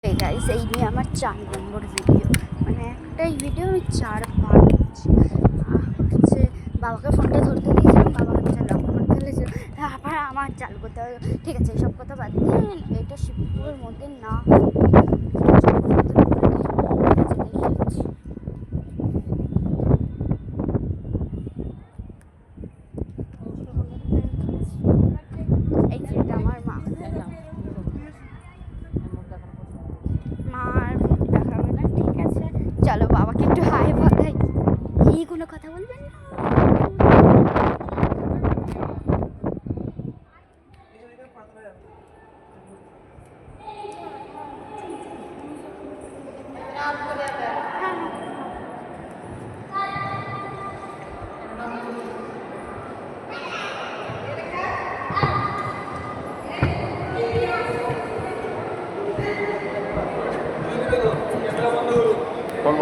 এই গাইস, এই নিয়ে আমার 4 নম্বর ভিডিও, মানে একটাই ভিডিও আমি 4 বার করছি। হচ্ছে বাবাকে ফোনটা ধরতে দিয়েছিলাম, বাবা হচ্ছে লক করে ফেলেছিল, আবার আমার চালু করতে হবে। ঠিক আছে, এইসব কথা বাদ দিয়ে এটা শিবপুরের মধ্যে না এই যে এটা আমার মা, মার মুখ দেখাবে না। ঠিক আছে, চলো বাবাকে একটু হাই বলাই। এই কোনো কথা